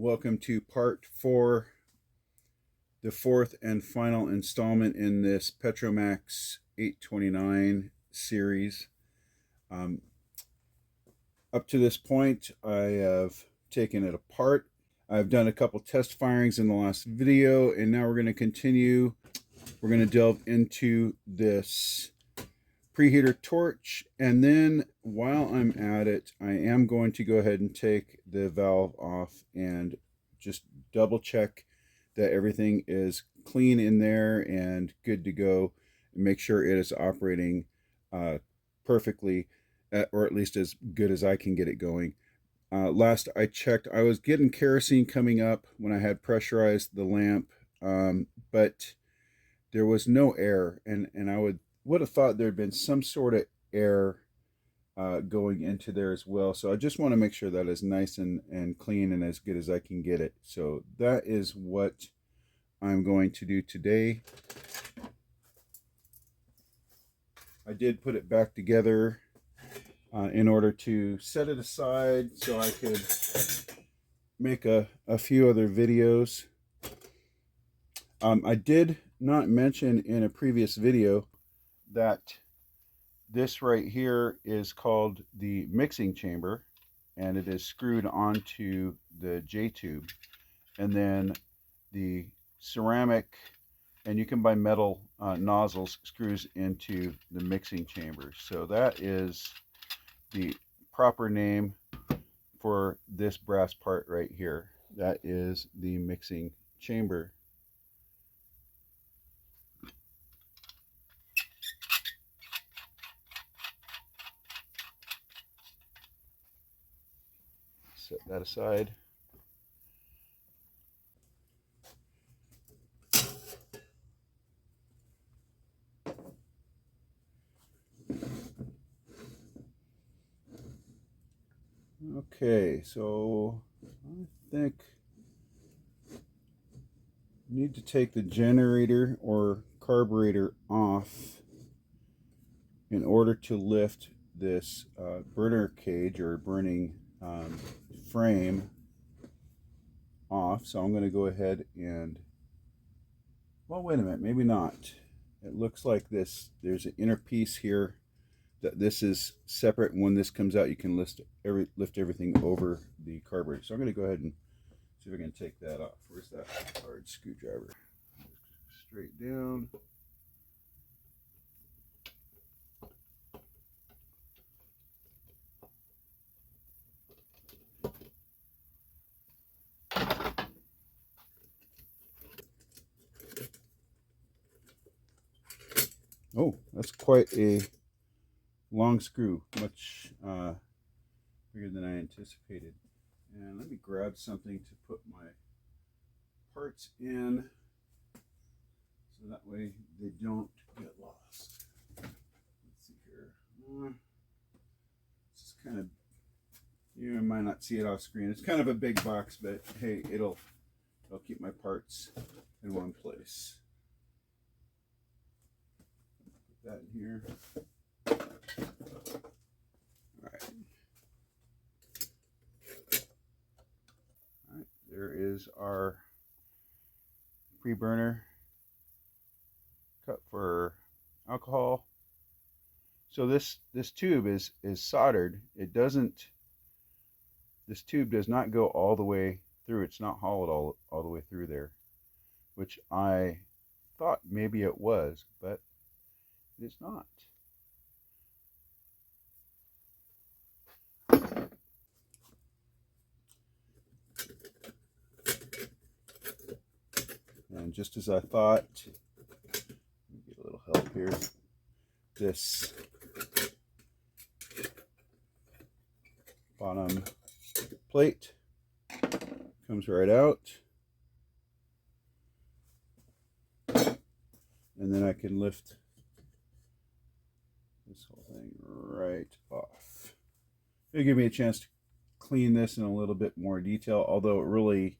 Welcome to part 4, the fourth and final installment in this Petromax 829 series. Up to this point, I have taken it apart. I've done a couple test firings in the last video, and now we're going to continue. We're going to delve into this preheater torch, and then while I'm at it, I am going to go ahead and take the valve off and just double check that everything is clean in there and good to go, and make sure it is operating perfectly, or at least as good as I can get it going. Last I checked, I was getting kerosene coming up when I had pressurized the lamp, but there was no air, and I would have thought there had been some sort of air going into there as well. So I just want to make sure that is nice and clean and as good as I can get it. So that is what I'm going to do today. I did put it back together in order to set it aside so I could make a few other videos. I did not mention in a previous video that this right here is called the mixing chamber, and it is screwed onto the J-tube, and then the ceramic, and you can buy metal nozzles, screws into the mixing chamber. So that is the proper name for this brass part right here. That is the mixing chamber. Set that aside. Okay, so I think I need to take the generator or carburetor off in order to lift this burner cage or burning frame off. So I'm going to go ahead and, well, wait a minute, maybe not. It looks like there's an inner piece here that this is separate, and when this comes out you can lift everything over the carburetor. So I'm going to go ahead and see if I can take that off. Where's that hard screwdriver? Straight down. Oh, that's quite a long screw, much bigger than I anticipated. And let me grab something to put my parts in so that way they don't get lost. Let's see here. It's kind of, you might not see it off screen. It's kind of a big box, but hey, it'll keep my parts in one place. Put that in here. All right, there is our pre-burner cup for alcohol. So this tube is soldered. It doesn't, this tube does not go all the way through. It's not hollowed all the way through there, which I thought maybe it was, but it's not. And just as I thought, let me get a little help here. This bottom plate comes right out, and then I can lift this whole thing right off. It'll give me a chance to clean this in a little bit more detail, although it really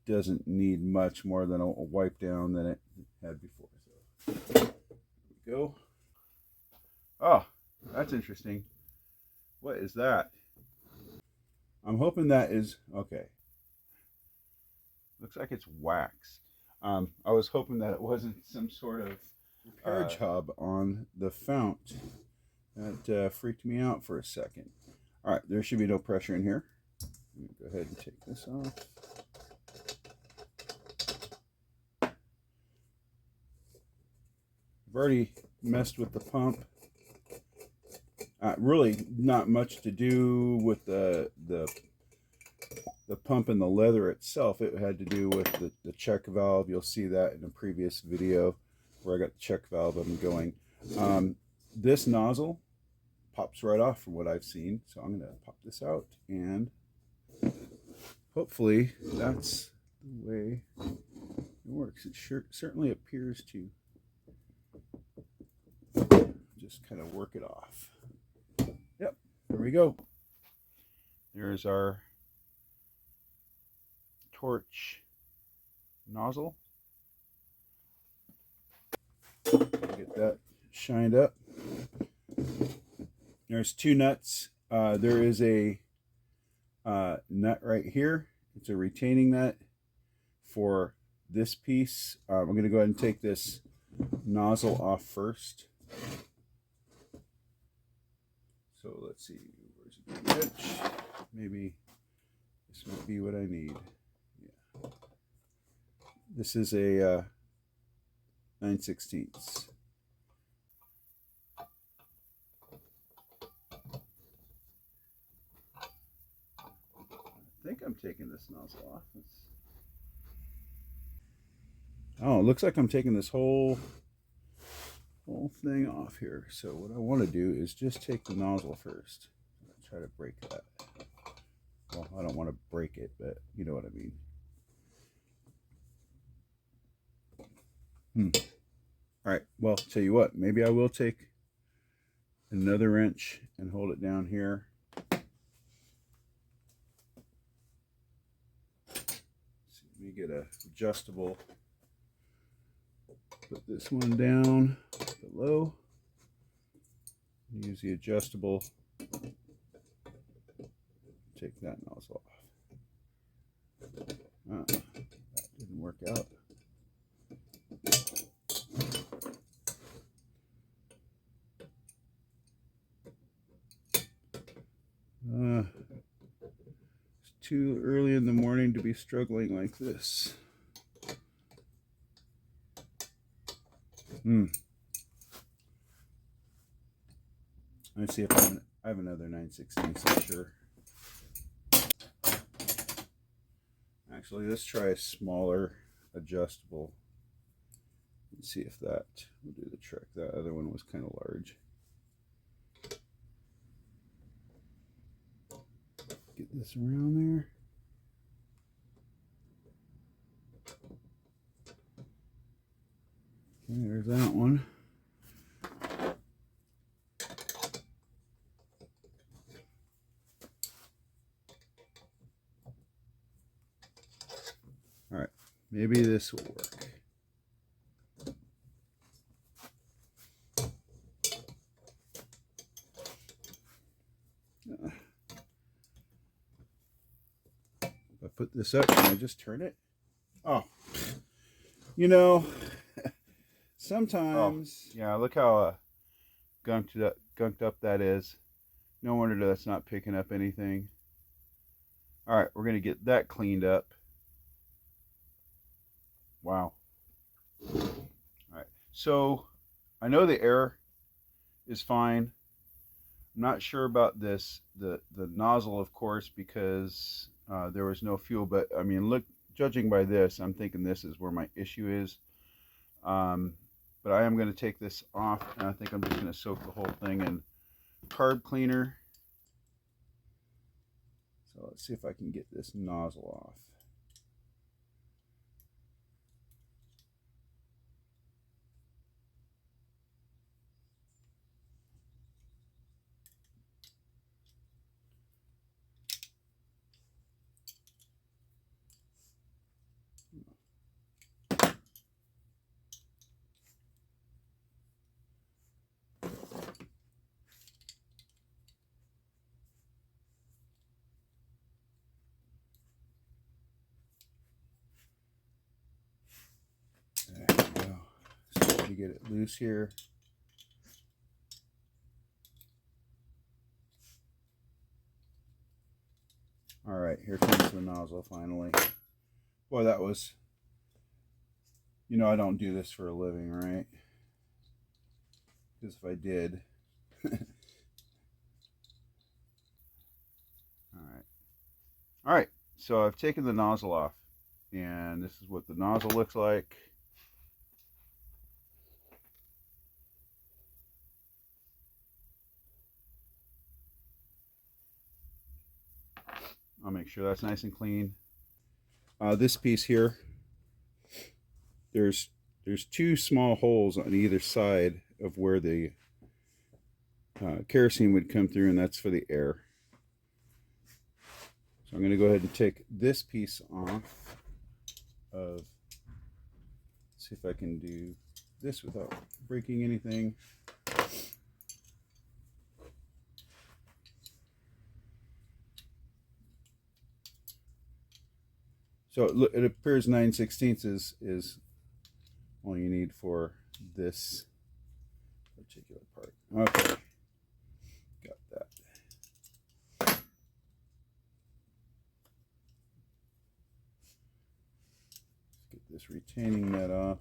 doesn't need much more than a wipe down than it had before. So there we go. Oh, that's interesting. What is that? I'm hoping that is okay. Looks like it's wax. I was hoping that it wasn't some sort of repair job on the fount. That freaked me out for a second. All right, there should be no pressure in here. Let me go ahead and take this off. I've already messed with the pump. Really not much to do with the pump and the leather itself. It had to do with the check valve. You'll see that in a previous video where I got the check valve up and going. This nozzle pops right off from what I've seen. So I'm going to pop this out, and hopefully that's the way it works. It certainly appears to just kind of work it off. Yep, there we go. There's our torch nozzle. Get that shined up. There's two nuts. There is a nut right here. It's a retaining nut for this piece. I'm going to go ahead and take this nozzle off first. So let's see, where's the wrench? Maybe this might be what I need. Yeah. This is a 9/16. I think I'm taking this nozzle off. Oh, it looks like I'm taking this whole thing off here. So what I want to do is just take the nozzle first. Try to break that. Well, I don't want to break it, but you know what I mean. All right, well, tell you what, maybe I will take another wrench and hold it down here. So let me get a adjustable. Put this one down below. Use the adjustable. Take that nozzle off. That didn't work out. It's too early in the morning to be struggling like this. Let me see if I have another 9/16, so sure. Actually, let's try a smaller adjustable and see if that will do the trick. That other one was kind of large. Get this around there. Okay, there's that one. All right, maybe this will work. If I put this up, can I just turn it? Oh, you know, sometimes. Oh, yeah, look how gunked up that is. No wonder that's not picking up anything. All right, we're gonna get that cleaned up. Wow. All right, so I know the air is fine. I'm not sure about this, the nozzle, of course, because there was no fuel. But I mean, look, judging by this, I'm thinking this is where my issue is. But I am going to take this off, and I think I'm just going to soak the whole thing in carb cleaner. So let's see if I can get this nozzle off. get it loose here. All right, here comes the nozzle finally. Boy, that was, you know, I don't do this for a living, right? Because if I did, all right, so I've taken the nozzle off, and this is what the nozzle looks like. I'll make sure that's nice and clean. This piece here, there's two small holes on either side of where the kerosene would come through, and that's for the air. So I'm going to go ahead and take this piece off of, see if I can do this without breaking anything. So it appears 9/16 is all you need for this particular part. Okay, got that. Let's get this retaining nut off.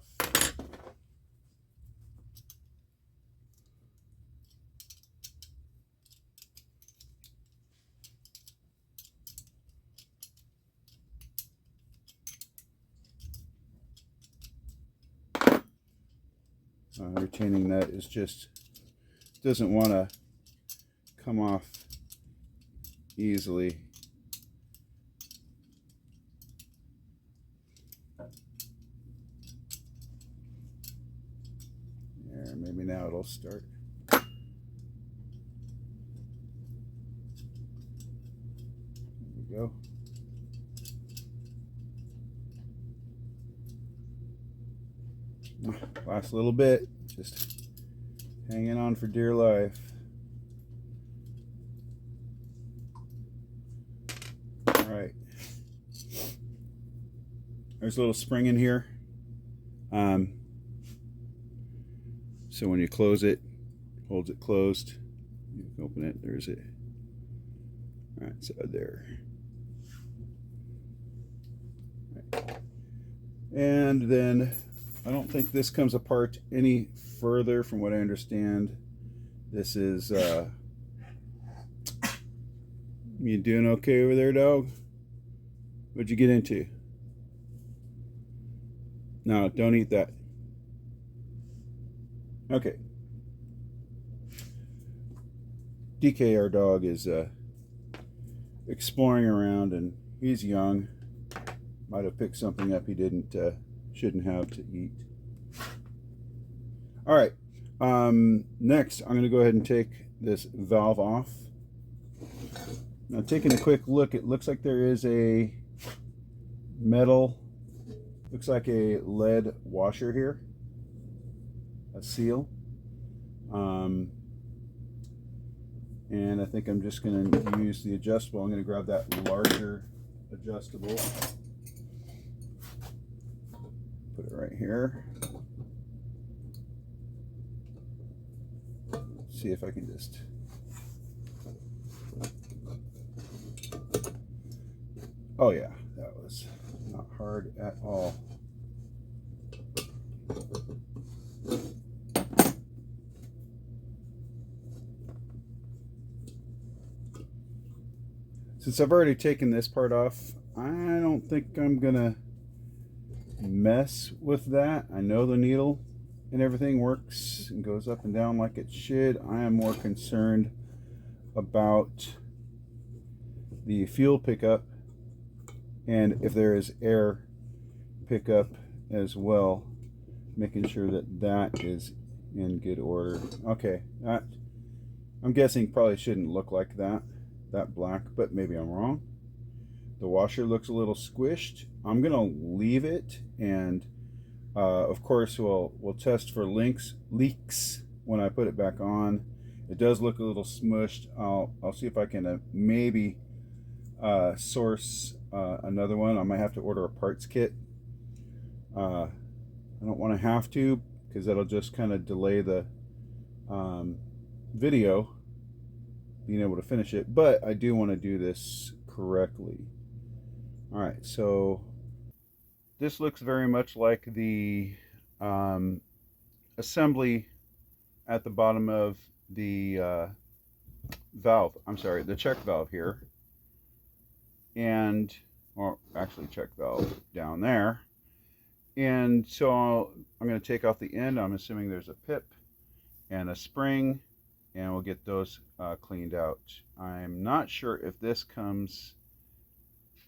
Retaining nut is just doesn't want to come off easily. There, maybe now it'll start. There we go. Last little bit, just hanging on for dear life. All right, there's a little spring in here, so when you close it, holds it closed. You can open it. There's it. All right, so there. All right. And then I don't think this comes apart any further from what I understand. This is, you doing okay over there, dog? What'd you get into? No, don't eat that. Okay. DK, our dog, is exploring around, and he's young. Might have picked something up he shouldn't have to eat. All right. Next, I'm going to go ahead and take this valve off. Now, taking a quick look, it looks like there is a metal, looks like a lead washer here, a seal. And I think I'm just going to use the adjustable. I'm going to grab that larger adjustable. Put it right here. See if I can just. Oh yeah, that was not hard at all. Since I've already taken this part off, I don't think I'm gonna mess with that. I know the needle and everything works and goes up and down like it should. I am more concerned about the fuel pickup and if there is air pickup as well, making sure that that is in good order. Okay, that I'm guessing probably shouldn't look like that black, but maybe I'm wrong. The washer looks a little squished. I'm gonna leave it, and of course we'll test for leaks when I put it back on. It does look a little smushed. I'll see if I can maybe source another one. I might have to order a parts kit. I don't want to have to, because that'll just kind of delay the video being able to finish it, but I do want to do this correctly. All right, so this looks very much like the assembly at the bottom of the valve. I'm sorry, the check valve here, and or actually check valve down there. And so I'm going to take off the end. I'm assuming there's a pip and a spring, and we'll get those cleaned out. I'm not sure if this comes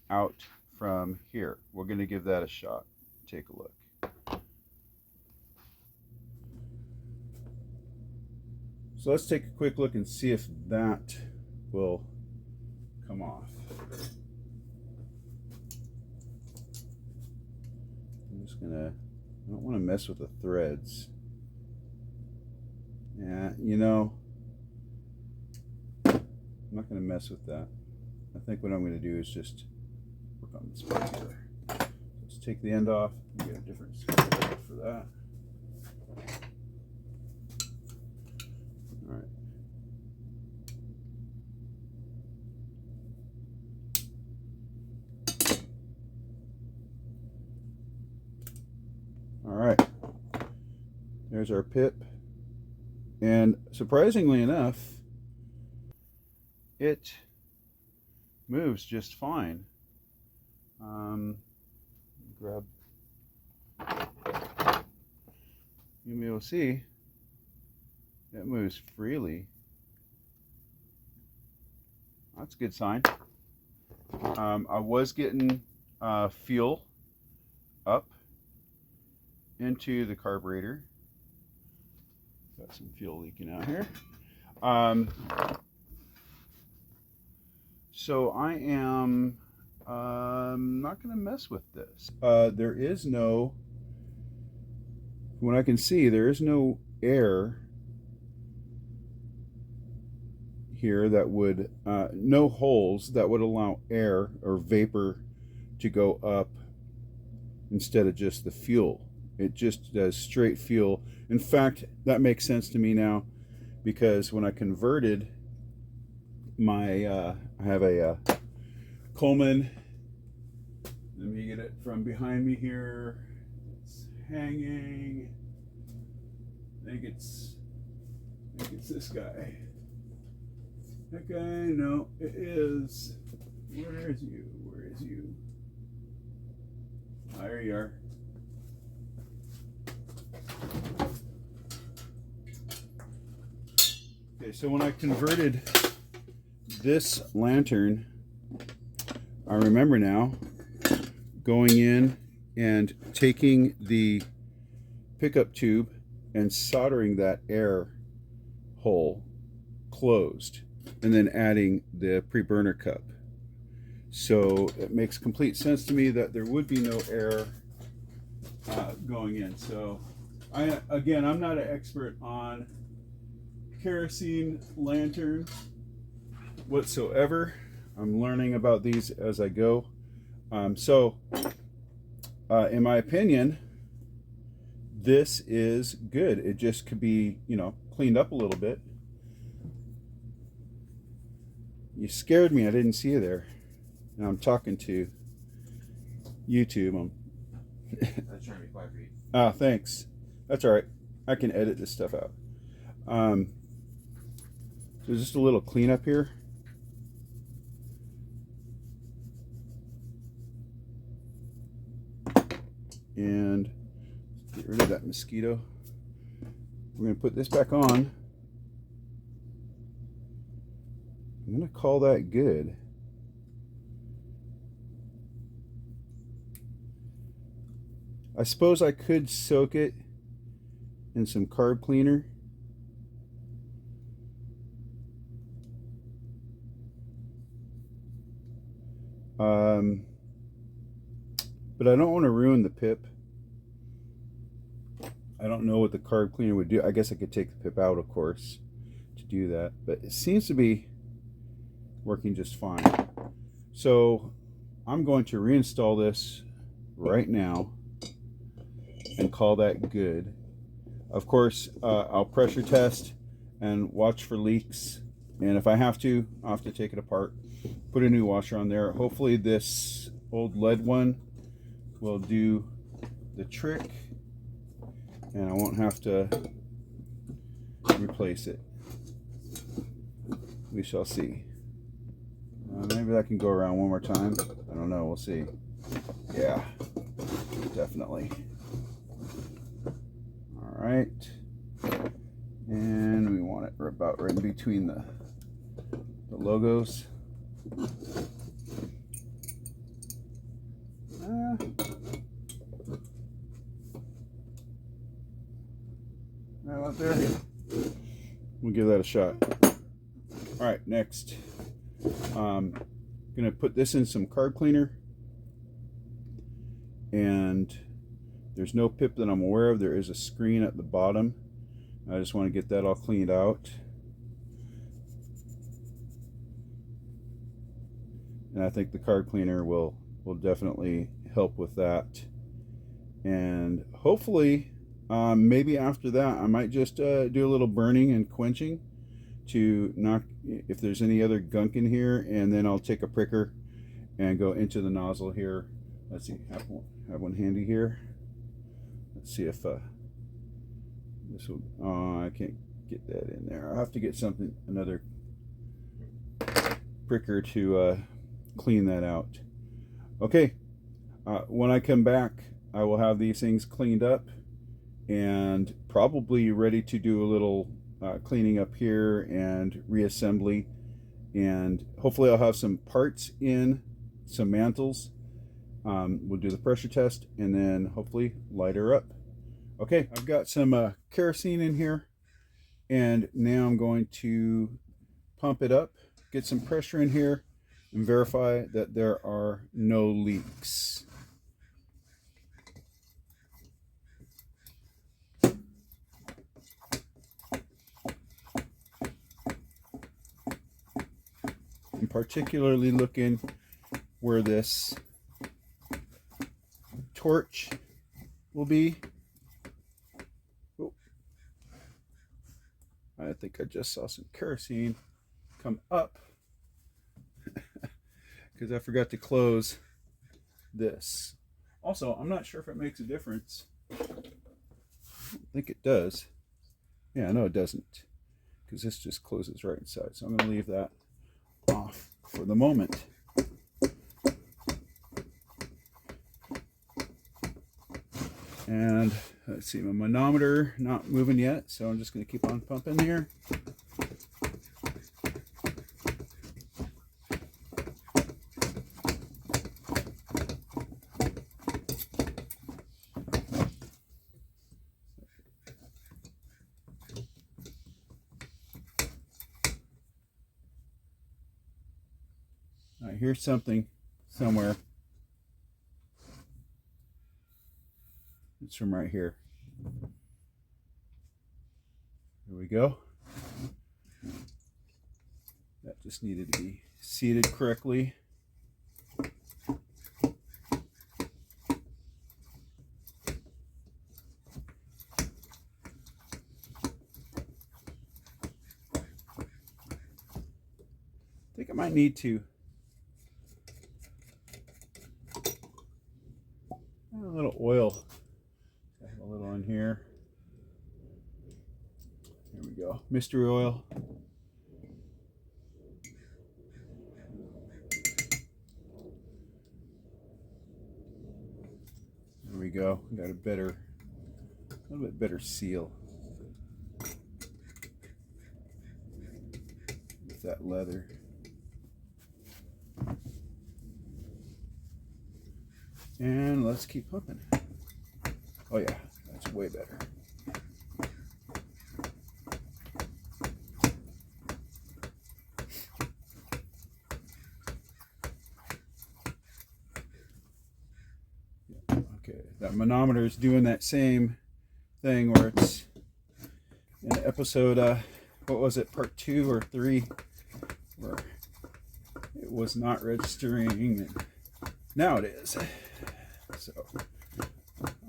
out from here. We're going to give that a shot. Take a look. So let's take a quick look and see if that will come off. I'm just gonna, I don't want to mess with the threads. Yeah, you know, I'm not going to mess with that. I think what I'm going to do is just work on this part here. Let's take the end off and get a different screw for that. All right. All right. There's our pip. And surprisingly enough, it moves just fine. Grab, you'll be able to see it moves freely. That's a good sign. I was getting fuel up into the carburetor. Got some fuel leaking out here. So I am not going to mess with this. There is no, from what I can see, there is no air here that would, no holes that would allow air or vapor to go up instead of just the fuel. It just does straight fuel. In fact, that makes sense to me now, because when I converted my, I have a Coleman. Let me get it from behind me here. It's hanging. I think it's this guy. That guy, no, it is. Where is you? Where is you? There you are. Okay, so when I converted this lantern, I remember now going in and taking the pickup tube and soldering that air hole closed, and then adding the pre-burner cup. So it makes complete sense to me that there would be no air going in. So again, I'm not an expert on kerosene lantern whatsoever. I'm learning about these as I go. In my opinion, this is good. It just could be, you know, cleaned up a little bit. You scared me. I didn't see you there. Now I'm talking to YouTube. I was trying to be quiet for you. Ah, thanks. That's all right. I can edit this stuff out. So just a little cleanup here. And get rid of that mosquito. We're going to put this back on. I'm going to call that good. I suppose I could soak it in some carb cleaner. But I don't want to ruin the pip. I don't know what the carb cleaner would do. I guess I could take the pip out, of course, to do that. But it seems to be working just fine. So I'm going to reinstall this right now and call that good. Of course, I'll pressure test and watch for leaks. And if I have to, I'll have to take it apart, put a new washer on there. Hopefully this old lead one will do the trick and I won't have to replace it. We shall see. Maybe that can go around one more time. I don't know, we'll see. Yeah, definitely. All right. And we want it about right in between the logos. Right out there. We'll give that a shot. All right, next. I'm gonna put this in some carb cleaner, and there's no pip that I'm aware of. There is a screen at the bottom. I just want to get that all cleaned out. And I think the carb cleaner will definitely help with that. And hopefully, maybe after that, I might just do a little burning and quenching to knock if there's any other gunk in here, and then I'll take a pricker and go into the nozzle here. Let's see, have one handy here. Let's see if this will. Oh, I can't get that in there. I'll have to get another pricker to clean that out. Okay, when I come back, I will have these things cleaned up and probably ready to do a little cleaning up here and reassembly, and hopefully I'll have some parts in, some mantles. We'll do the pressure test and then hopefully light her up. Okay, I've got some kerosene in here, and now I'm going to pump it up, get some pressure in here, and verify that there are no leaks. I'm particularly looking where this torch will be. Oh, I think I just saw some kerosene come up because I forgot to close this. Also, I'm not sure if it makes a difference. I don't think it does. Yeah, no, it doesn't, because this just closes right inside. So I'm going to leave that off for the moment. And let's see, my manometer not moving yet, so I'm just going to keep on pumping here. I hear something somewhere. It's from right here. There we go. That just needed to be seated correctly. I think I might need to add a little oil. A little in here. Here we go. Mystery oil. There we go. We got a little bit better seal with that leather. And let's keep pumping. Oh yeah, that's way better. Okay, that manometer is doing that same thing where it's in episode, what was it, part 2 or 3, where it was not registering, and now it is. So,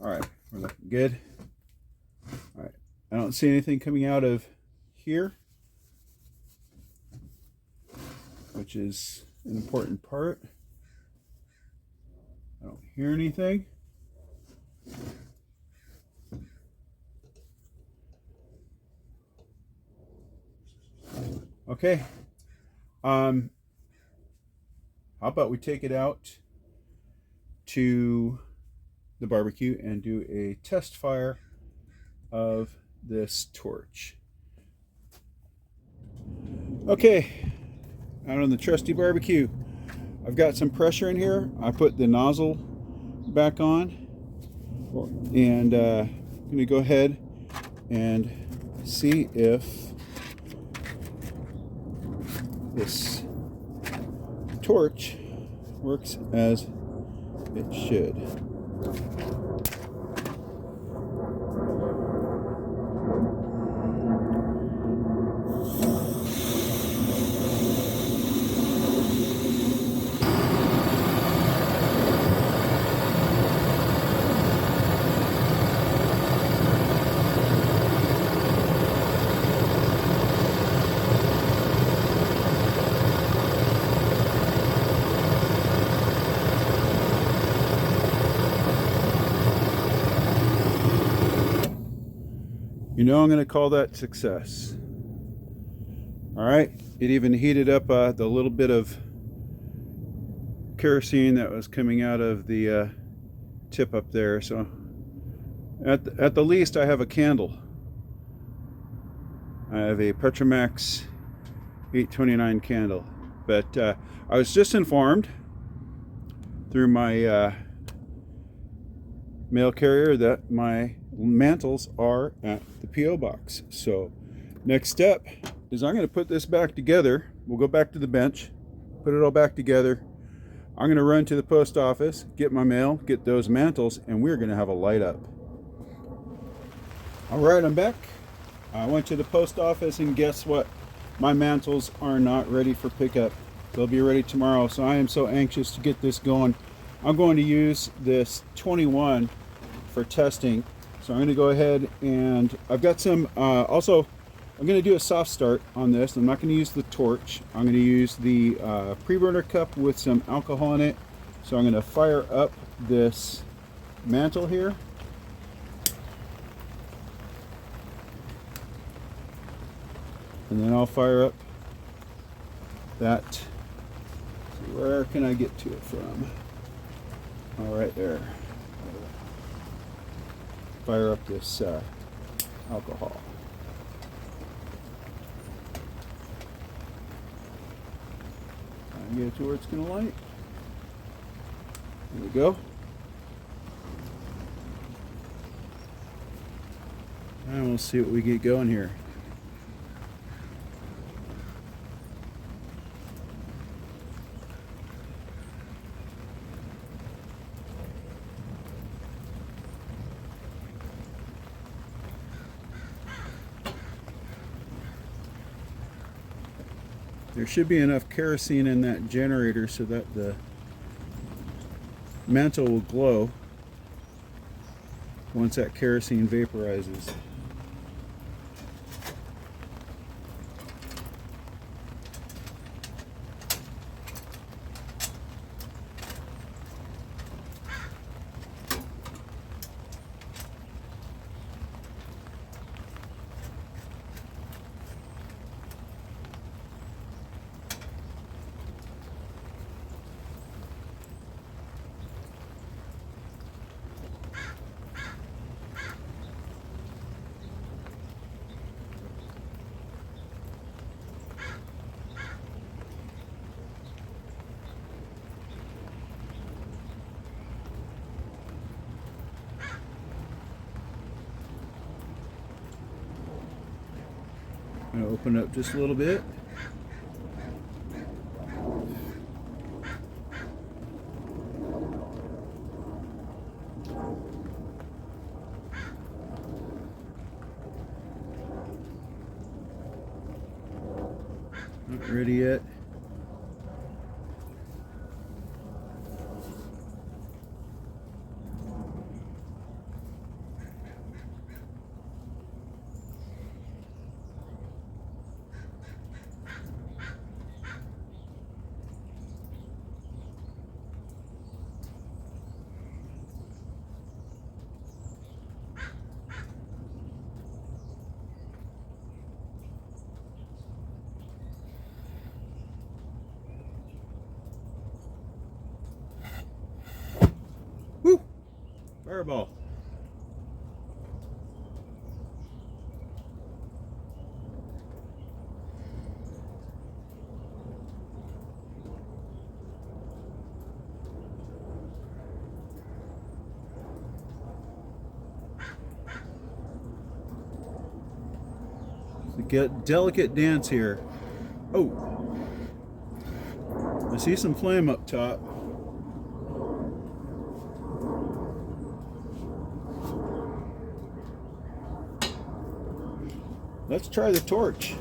all right, we're looking good. All right, I don't see anything coming out of here, which is an important part. I don't hear anything. Okay. How about we take it out to the barbecue and do a test fire of this torch. Okay, out on the trusty barbecue. I've got some pressure in here. I put the nozzle back on, and I'm gonna go ahead and see if this torch works as it should. You know I'm going to call that success. All right, it even heated up the little bit of kerosene that was coming out of the tip up there. So at the least I have a candle. I have a Petromax 829 candle. But I was just informed through my mail carrier that my mantles are at the P.O. box. So next step is I'm going to put this back together. We'll go back to the bench, put it all back together. I'm going to run to the post office, get my mail, get those mantles, and we're going to have a light up. All right, I'm back. I went to the post office, and guess what? My mantles are not ready for pickup. They'll be ready tomorrow, so I am so anxious to get this going. I'm going to use this 21 for testing. So I'm going to go ahead, and I've got some, also, I'm going to do a soft start on this. I'm not going to use the torch. I'm going to use the pre-burner cup with some alcohol in it. So I'm going to fire up this mantle here. And then I'll fire up that. So where can I get to it from? All right there. Fire up this alcohol. Get it to where it's going to light. There we go. And we'll see what we get going here. There should be enough kerosene in that generator so that the mantle will glow once that kerosene vaporizes. I'm going to open it up just a little bit. Not ready yet. Fireball. It's a delicate dance here. Oh, I see some flame up top. Let's try the torch.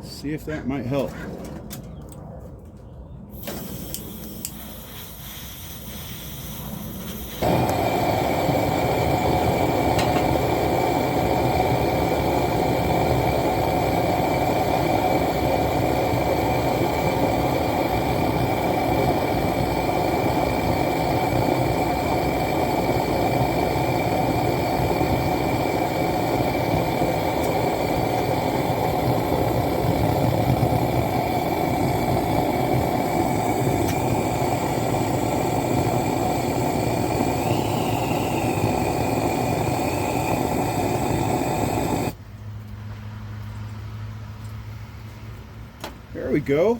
See if that might help. There we go.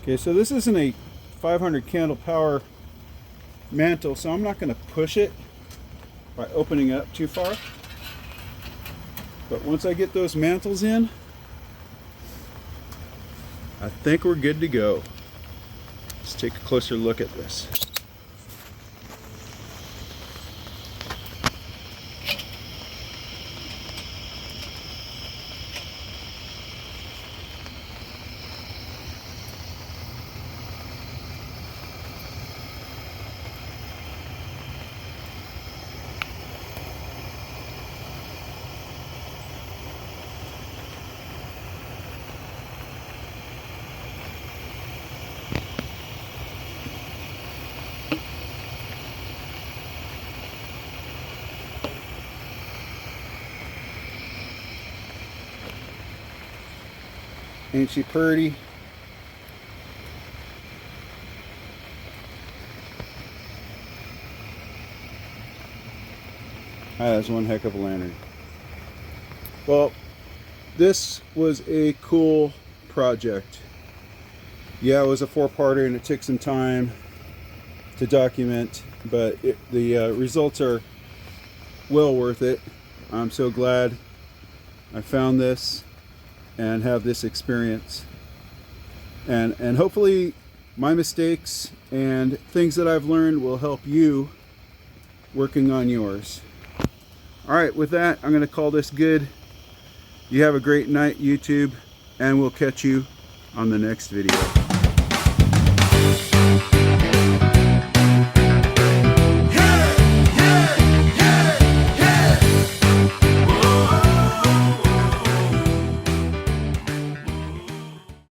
Okay, so this isn't a 500 candle power mantle, so I'm not going to push it by opening up too far. But once I get those mantles in, I think we're good to go. Let's take a closer look at this. Ain't she pretty? That's one heck of a lantern. Well, this was a cool project. Yeah, it was a four-parter and it took some time to document, but the results are well worth it. I'm so glad I found this and have this experience, and hopefully my mistakes and things that I've learned will help you working on yours. All right, with that, I'm going to call this good. You have a great night, YouTube, and we'll catch you on the next video.